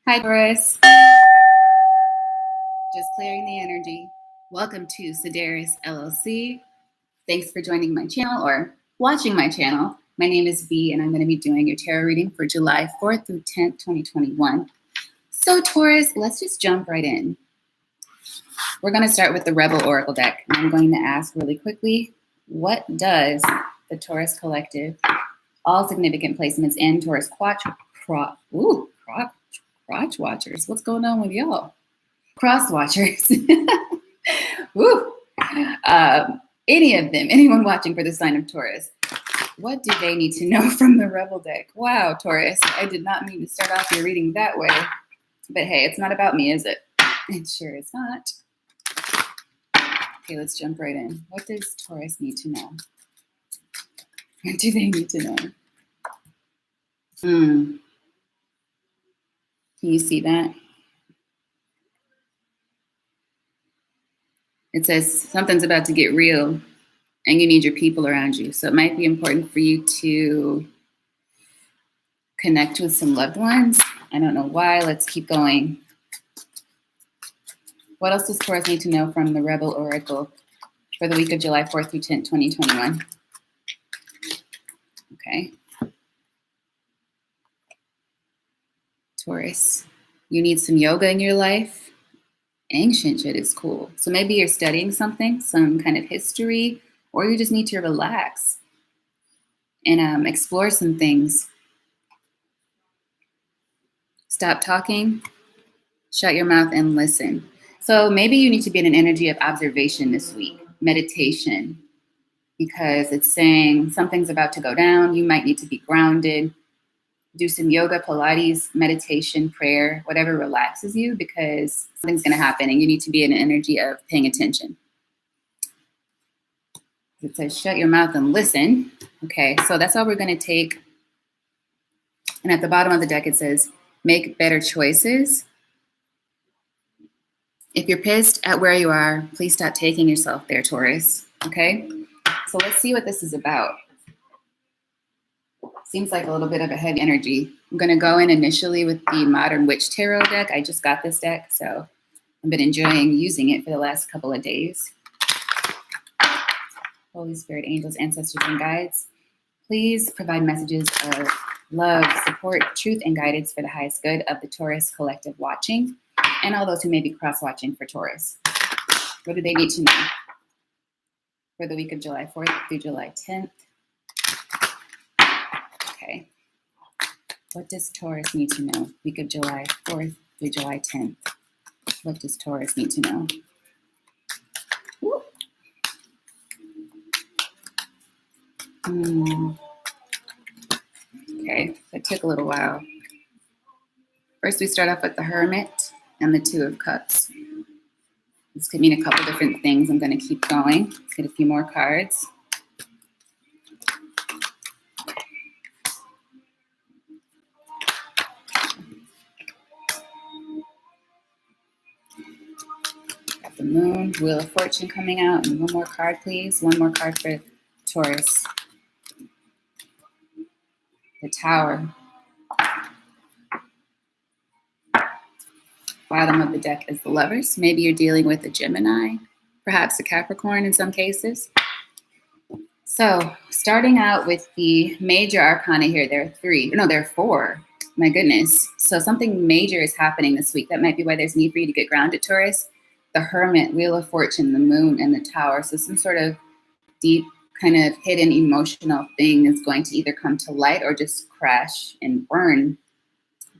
Hi, Taurus. Just clearing the energy. Welcome to Sedaris LLC. Thanks for joining my channel or watching my channel. My name is B, and I'm going to be doing your tarot reading for July 4th through 10th, 2021. So, Taurus, let's just jump right in. We're going to start with the Rebel Oracle deck. I'm going to ask really quickly, what does the Taurus Collective, all significant placements, and Taurus crotch watchers? What's going on with y'all? Cross watchers. Woo. Any of them, anyone watching for the sign of Taurus, what do they need to know from the Rebel deck? Wow, Taurus, I did not mean to start off your reading that way. But hey, it's not about me, is it? It sure is not. Okay, let's jump right in. What does Taurus need to know? What do they need to know? Can you see that? It says something's about to get real and you need your people around you. So it might be important for you to connect with some loved ones. I don't know why. Let's keep going. What else does Taurus need to know from the Rebel Oracle for the week of July 4th through 10th, 2021? Okay. Taurus, you need some yoga in your life. Ancient shit is cool. So maybe you're studying something, some kind of history, or you just need to relax and explore some things. Stop talking, shut your mouth, and listen. So maybe you need to be in an energy of observation this week, meditation, because it's saying something's about to go down. You might need to be grounded. Do some yoga, Pilates, meditation, prayer, whatever relaxes you, because something's going to happen and you need to be in an energy of paying attention. It says shut your mouth and listen. Okay, so that's all we're going to take. And at the bottom of the deck, it says make better choices. If you're pissed at where you are, please stop taking yourself there, Taurus. Okay, so let's see what this is about. Seems like a little bit of a heavy energy. I'm going to go in initially with the Modern Witch Tarot deck. I just got this deck, so I've been enjoying using it for the last couple of days. Holy Spirit, angels, ancestors, and guides, please provide messages of love, support, truth, and guidance for the highest good of the Taurus Collective watching and all those who may be cross-watching for Taurus. What do they need to know for the week of July 4th through July 10th? Okay. What does Taurus need to know? Week of July 4th through July 10th. What does Taurus need to know? Woo. Okay, that took a little while. First, we start off with the Hermit and the Two of Cups. This could mean a couple different things. I'm going to keep going. Let's get a few more cards. The Moon, Wheel of Fortune coming out, and one more card, please. One more card for Taurus. The Tower. Bottom of the deck is the Lovers. Maybe you're dealing with a Gemini, perhaps a Capricorn in some cases. So, starting out with the major arcana here, there are four. My goodness. So something major is happening this week. That might be why there's need for you to get grounded, Taurus. The Hermit, Wheel of Fortune, the Moon, and the Tower. So some sort of deep, kind of hidden emotional thing is going to either come to light or just crash and burn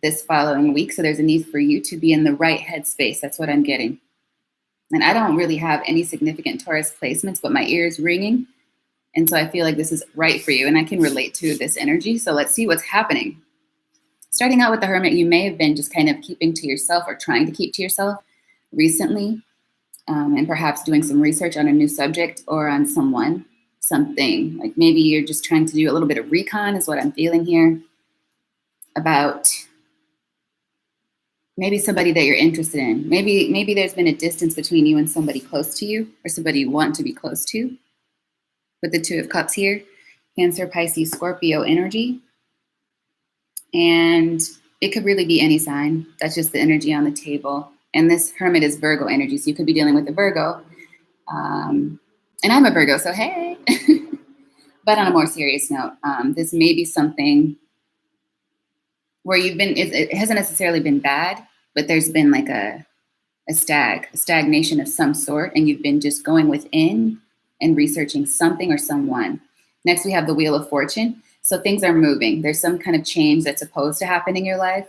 this following week. So there's a need for you to be in the right headspace. That's what I'm getting. And I don't really have any significant Taurus placements, but my ear is ringing. And so I feel like this is right for you. And I can relate to this energy. So let's see what's happening. Starting out with the Hermit, you may have been just kind of keeping to yourself or trying to keep to yourself recently. And perhaps doing some research on a new subject or on something. Like maybe you're just trying to do a little bit of recon is what I'm feeling here about maybe somebody that you're interested in. Maybe there's been a distance between you and somebody close to you or somebody you want to be close to. With the Two of Cups here, Cancer, Pisces, Scorpio energy. And it could really be any sign. That's just the energy on the table. And this Hermit is Virgo energy, so you could be dealing with a Virgo. And I'm a Virgo, so hey. But on a more serious note, this may be something where you've been, it hasn't necessarily been bad, but there's been like a stagnation of some sort, and you've been just going within and researching something or someone. Next, we have the Wheel of Fortune. So things are moving. There's some kind of change that's supposed to happen in your life.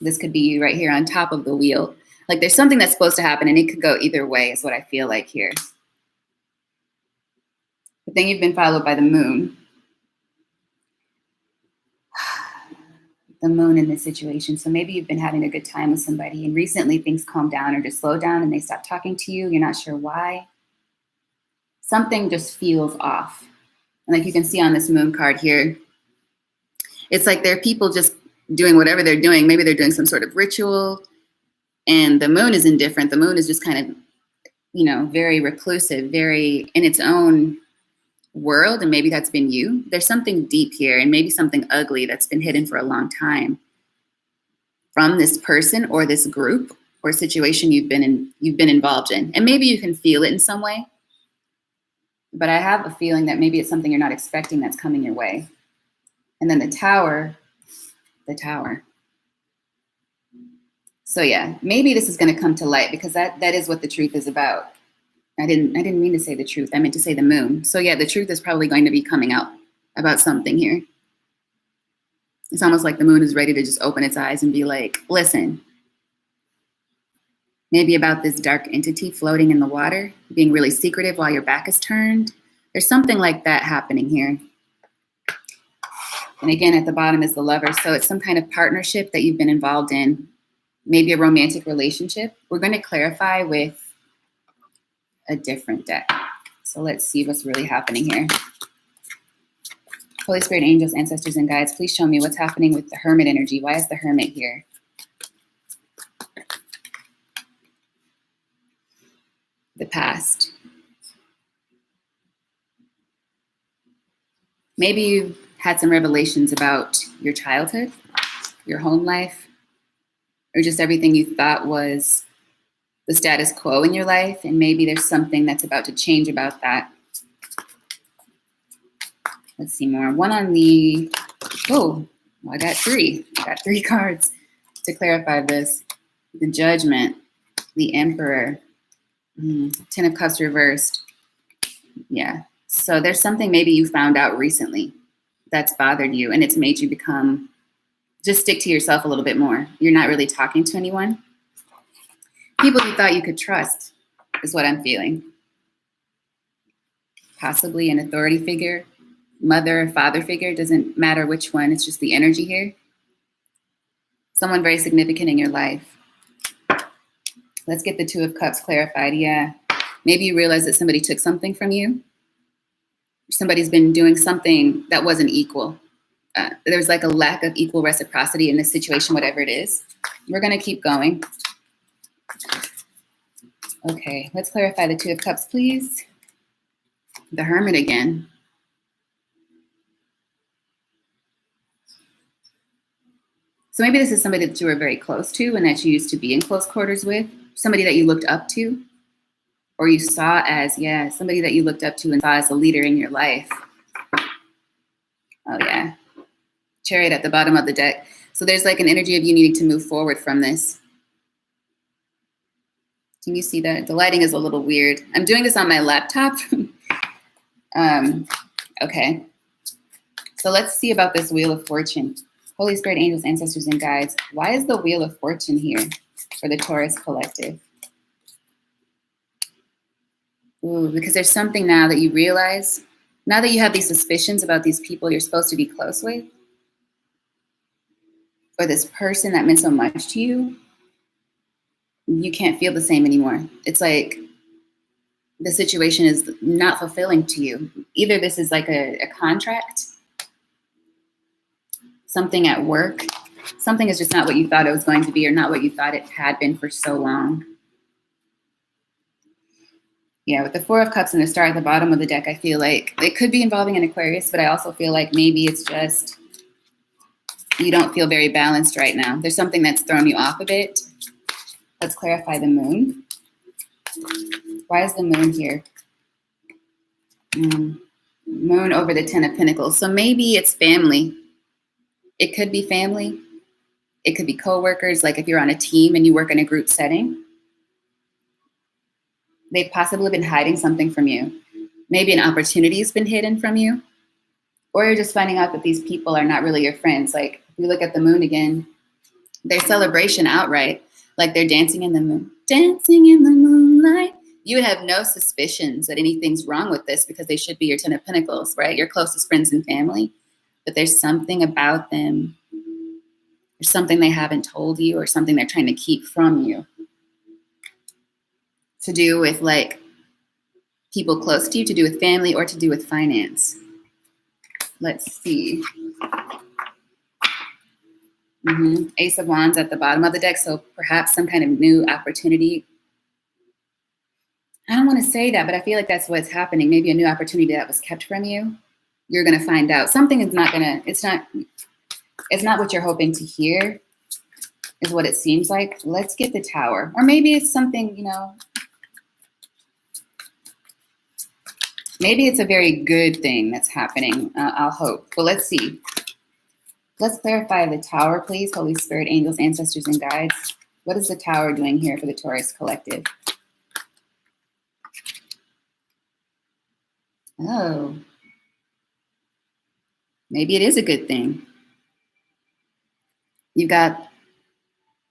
This could be you right here on top of the wheel. Like there's something that's supposed to happen, and it could go either way is what I feel like here. But then you've been followed by the Moon. The Moon in this situation. So maybe you've been having a good time with somebody, and recently things calm down or just slow down and they stop talking to you. You're not sure why. Something just feels off. And like you can see on this Moon card here, it's like there are people just doing whatever they're doing. Maybe they're doing some sort of ritual, and the Moon is indifferent. The Moon is just kind of, very reclusive, very in its own world, and maybe that's been you. There's something deep here, and maybe something ugly that's been hidden for a long time from this person or this group or situation you've been involved in. And maybe you can feel it in some way, but I have a feeling that maybe it's something you're not expecting that's coming your way. And then the Tower. So yeah, maybe this is going to come to light, because that is what the truth is about. I didn't mean to say the truth. I meant to say the Moon. So yeah, the truth is probably going to be coming out about something here. It's almost like the Moon is ready to just open its eyes and be like, listen, maybe about this dark entity floating in the water, being really secretive while your back is turned. There's something like that happening here. And again, at the bottom is the Lovers. So it's some kind of partnership that you've been involved in, maybe a romantic relationship. We're going to clarify with a different deck. So let's see what's really happening here. Holy Spirit, angels, ancestors, and guides, please show me what's happening with the Hermit energy. Why is the Hermit here? The past. Maybe you've had some revelations about your childhood, your home life, or just everything you thought was the status quo in your life, and maybe there's something that's about to change about that. Let's see more. One on the, I got three. I got three cards to clarify this. The Judgment, the Emperor, Ten of Cups reversed. Yeah. So there's something maybe you found out recently that's bothered you, and it's made you just stick to yourself a little bit more. You're not really talking to anyone. People you thought you could trust is what I'm feeling. Possibly an authority figure, mother or father figure, doesn't matter which one, it's just the energy here. Someone very significant in your life. Let's get the Two of Cups clarified. Yeah, maybe you realize that somebody took something from you. Somebody's been doing something that wasn't equal. There's like a lack of equal reciprocity in this situation, whatever it is. We're going to keep going. Okay, let's clarify the Two of Cups, please. The Hermit again. So maybe this is somebody that you were very close to and that you used to be in close quarters with, somebody that you looked up to, or you saw as, somebody that you looked up to and saw as a leader in your life. Oh yeah, Chariot at the bottom of the deck. So there's like an energy of you needing to move forward from this. Can you see that? The lighting is a little weird. I'm doing this on my laptop. Okay. So let's see about this Wheel of Fortune. Holy Spirit, angels, ancestors, and guides. Why is the Wheel of Fortune here for the Taurus collective? Ooh, because there's something now that you realize, now that you have these suspicions about these people you're supposed to be close with, or this person that meant so much to you, you can't feel the same anymore. It's like the situation is not fulfilling to you. Either this is like a contract, something at work, something is just not what you thought it was going to be, or not what you thought it had been for so long. Yeah, with the Four of Cups and the Star at the bottom of the deck, I feel like it could be involving an Aquarius, but I also feel like maybe it's just You don't feel very balanced right now. There's something that's thrown you off a bit. Let's clarify the moon. Why is the moon here? Moon over the 10 of Pentacles. So maybe it's family. It could be family. It could be coworkers, like if you're on a team and you work in a group setting. They've possibly been hiding something from you. Maybe an opportunity has been hidden from you. Or you're just finding out that these people are not really your friends. Like if you look at the moon again, their celebration outright, like they're dancing in the moon, dancing in the moonlight. You would have no suspicions that anything's wrong with this because they should be your 10 of Pentacles, right? Your closest friends and family. But there's something about them. There's something they haven't told you or something they're trying to keep from you. To do with like people close to you, to do with family, or to do with finance. Let's see. Ace of Wands at the bottom of the deck. So perhaps some kind of new opportunity. I don't want to say that, but I feel like that's what's happening. Maybe a new opportunity that was kept from you. You're going to find out. Something is not going to, it's not what you're hoping to hear, is what it seems like. Let's get the Tower. Or maybe it's something, maybe it's a very good thing that's happening. I'll hope. But let's see. Let's clarify the Tower, please. Holy Spirit, angels, ancestors, and guides. What is the Tower doing here for the Taurus collective? Oh. Maybe it is a good thing. You got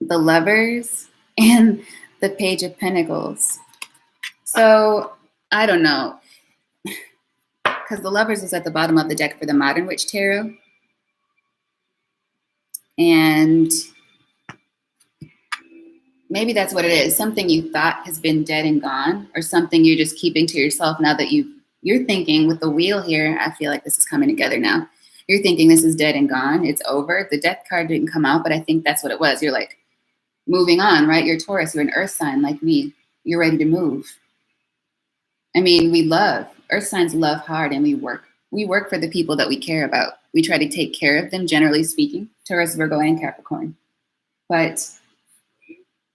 the Lovers and the Page of Pentacles. So, I don't know. Because the Lovers is at the bottom of the deck for the Modern Witch Tarot. And maybe that's what it is. Something you thought has been dead and gone, or something you're just keeping to yourself now that you're thinking with the Wheel here. I feel like this is coming together now. You're thinking this is dead and gone. It's over. The Death card didn't come out, but I think that's what it was. You're like moving on, right? You're Taurus. You're an earth sign like me. You're ready to move. I mean, we love. Earth signs love hard, and we work. We work for the people that we care about. We try to take care of them, generally speaking. Taurus, Virgo, and Capricorn. But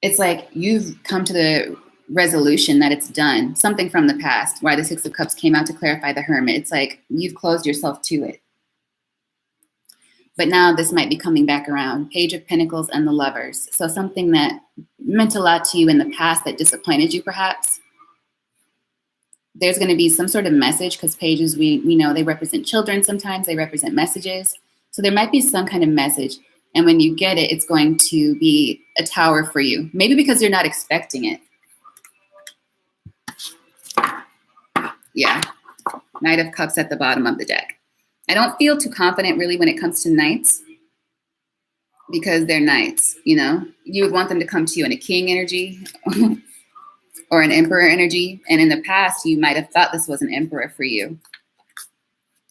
it's like you've come to the resolution that it's done. Something from the past, why the Six of Cups came out to clarify the Hermit. It's like you've closed yourself to it. But now this might be coming back around. Page of Pentacles and the Lovers. So something that meant a lot to you in the past that disappointed you, perhaps. There's going to be some sort of message, because pages, we know they represent children sometimes. They represent messages. So there might be some kind of message. And when you get it, it's going to be a Tower for you. Maybe because you're not expecting it. Yeah. Knight of Cups at the bottom of the deck. I don't feel too confident really when it comes to knights, because they're knights, You would want them to come to you in a king energy or an emperor energy. And in the past, you might have thought this was an emperor for you.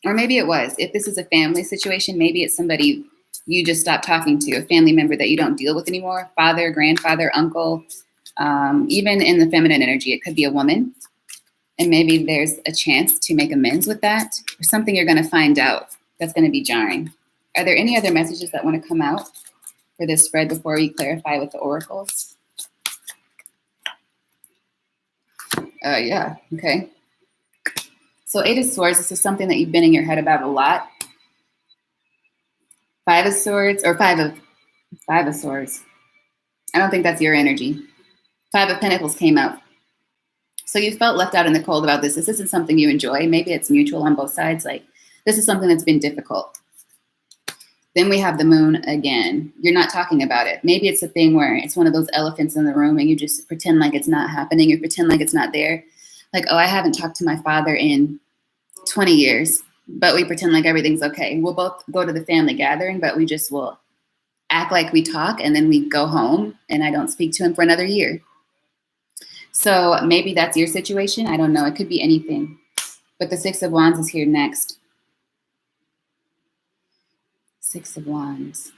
Or maybe it was. If this is a family situation, maybe it's somebody you just stopped talking to, a family member that you don't deal with anymore, father, grandfather, uncle, even in the feminine energy, it could be a woman. And maybe there's a chance to make amends with that, or something you're going to find out that's going to be jarring. Are there any other messages that want to come out for this spread before we clarify with the oracles? Yeah, okay. So 8 of Swords, this is something that you've been in your head about a lot. 5 of Swords, or 5 of Swords. I don't think that's your energy. 5 of Pentacles came out. So you felt left out in the cold about this. This isn't something you enjoy. Maybe it's mutual on both sides. Like, this is something that's been difficult. Then we have the Moon again. You're not talking about it. Maybe it's a thing where it's one of those elephants in the room and you just pretend like it's not happening. You pretend like it's not there. Like, oh, I haven't talked to my father in 20 years, but we pretend like everything's okay. We'll both go to the family gathering, but we just will act like we talk, and then we go home and I don't speak to him for another year. So maybe that's your situation. I don't know. It could be anything. But the 6 of Wands is here next. 6 of Wands.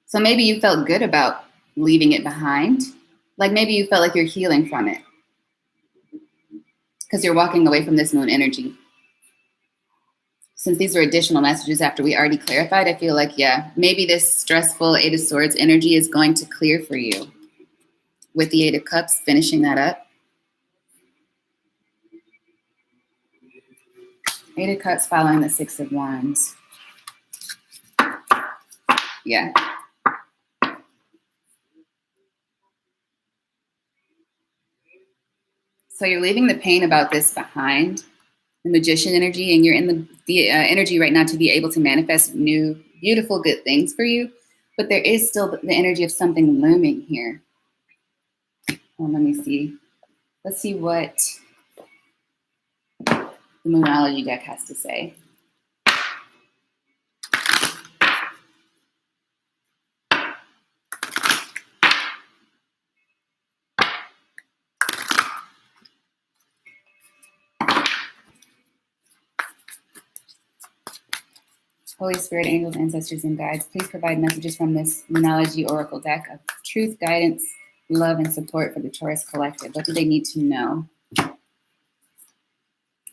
So maybe you felt good about leaving it behind. Like maybe you felt like you're healing from it, because you're walking away from this Moon energy. since these are additional messages after we already clarified, I feel like, yeah, maybe this stressful Eight of Swords energy is going to clear for you with the Eight of Cups, finishing that up. Eight of Cups following the Six of Wands. Yeah. So you're leaving the pain about this behind, the Magician energy, and you're in the energy right now to be able to manifest new, beautiful, good things for you. But there is still the energy of something looming here. Well, let me see. Let's see what the Moonology deck has to say. Holy Spirit, angels, ancestors, and guides, please provide messages from this Moonology Oracle deck of truth, guidance, love, and support for the Taurus collective. What do they need to know?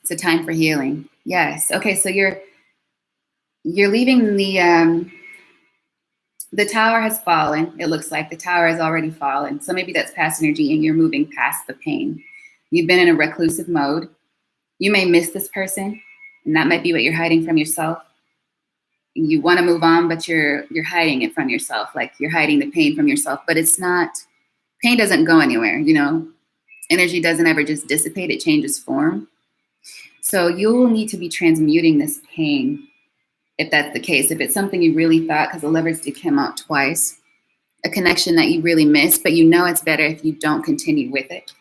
It's a time for healing. Yes. Okay, so you're leaving the tower has fallen. It looks like the tower has already fallen. So maybe that's past energy and you're moving past the pain. You've been in a reclusive mode. You may miss this person, and that might be what you're hiding from yourself. You want to move on, but you're hiding it from yourself. Like you're hiding the pain from yourself, but it's not, pain doesn't go anywhere, you know? Energy doesn't ever just dissipate, it changes form. So you'll need to be transmuting this pain if that's the case. If it's something you really thought, because the Lovers did come out twice, a connection that you really miss, but you know it's better if you don't continue with it.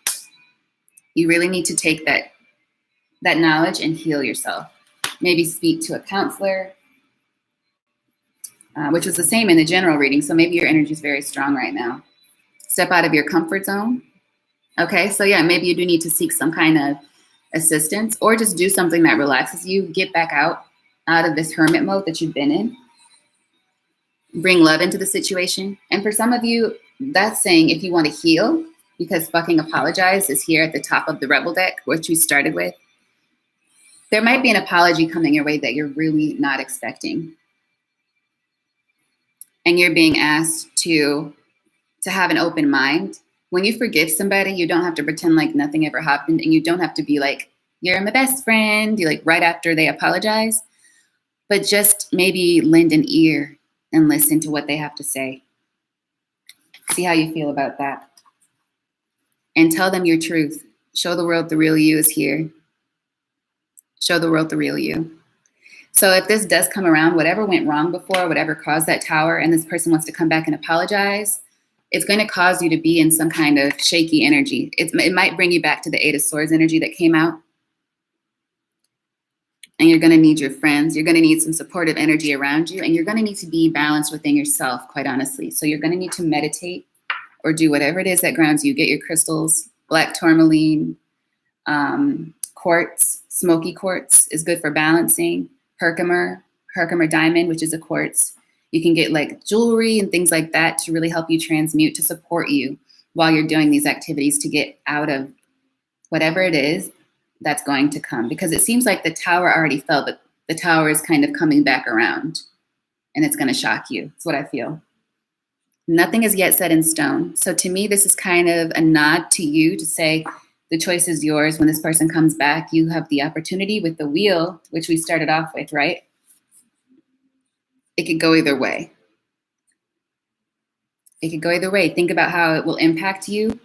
You really need to take that knowledge and heal yourself. Maybe speak to a counselor, which was the same in the general reading. So maybe your energy is very strong right now. Step out of your comfort zone. Okay, so yeah, maybe you do need to seek some kind of assistance or just do something that relaxes you. Get back out of this hermit mode that you've been in. Bring love into the situation. And for some of you, that's saying if you want to heal, because fucking apologize is here at the top of the Rebel deck, which we started with. There might be an apology coming your way that you're really not expecting. And you're being asked to have an open mind. When you forgive somebody, you don't have to pretend like nothing ever happened, and you don't have to be like, you're my best friend, you like right after they apologize, but just maybe lend an ear and listen to what they have to say. See how you feel about that. And tell them your truth. Show the world the real you is here. Show the world the real you. So if this does come around, whatever went wrong before, whatever caused that tower, and this person wants to come back and apologize, it's going to cause you to be in some kind of shaky energy. It might bring you back to the Eight of Swords energy that came out. And you're going to need your friends. You're going to need some supportive energy around you. And you're going to need to be balanced within yourself, quite honestly. So you're going to need to meditate or do whatever it is that grounds you. Get your crystals, black tourmaline, quartz, smoky quartz is good for balancing. Herkimer diamond, which is a quartz. You can get like jewelry and things like that to really help you transmute, to support you while you're doing these activities to get out of whatever it is that's going to come. Because it seems like the tower already fell, but the tower is kind of coming back around and it's going to shock you. That's what I feel. Nothing is yet set in stone. So to me, this is kind of a nod to you to say, the choice is yours. When this person comes back, you have the opportunity with the wheel, which we started off with, right? It could go either way. It could go either way. Think about how it will impact you.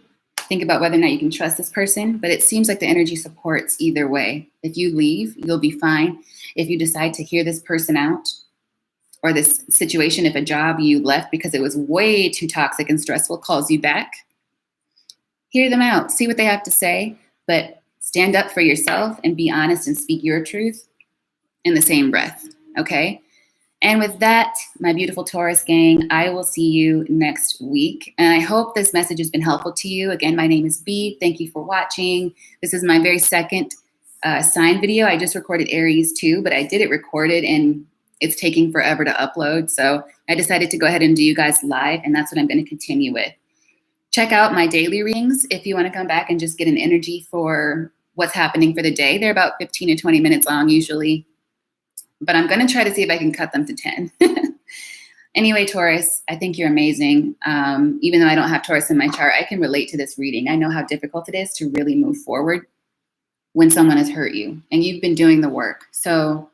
Think about whether or not you can trust this person. But it seems like the energy supports either way. If you leave, you'll be fine. If you decide to hear this person out, or this situation, if a job you left because it was way too toxic and stressful calls you back, hear them out, see what they have to say, but stand up for yourself and be honest and speak your truth in the same breath, okay? And with that, my beautiful Taurus gang, I will see you next week. And I hope this message has been helpful to you. Again, my name is Bee. Thank you for watching. This is my very second sign video. I just recorded Aries too, but I did it recorded and it's taking forever to upload. So I decided to go ahead and do you guys live, and that's what I'm going to continue with. Check out my daily readings if you want to come back and just get an energy for what's happening for the day. They're about 15 to 20 minutes long usually. but I'm going to try to see if I can cut them to 10. Anyway, Taurus, I think you're amazing. Even though I don't have Taurus in my chart, I can relate to this reading. I know how difficult it is to really move forward when someone has hurt you, and you've been doing the work. So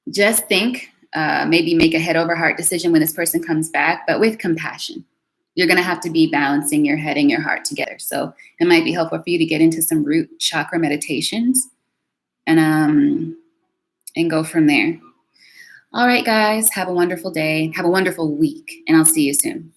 just think, maybe make a head over heart decision when this person comes back, but with compassion. You're going to have to be balancing your head and your heart together. So it might be helpful for you to get into some root chakra meditations and go from there. All right, guys, have a wonderful day. Have a wonderful week, and I'll see you soon.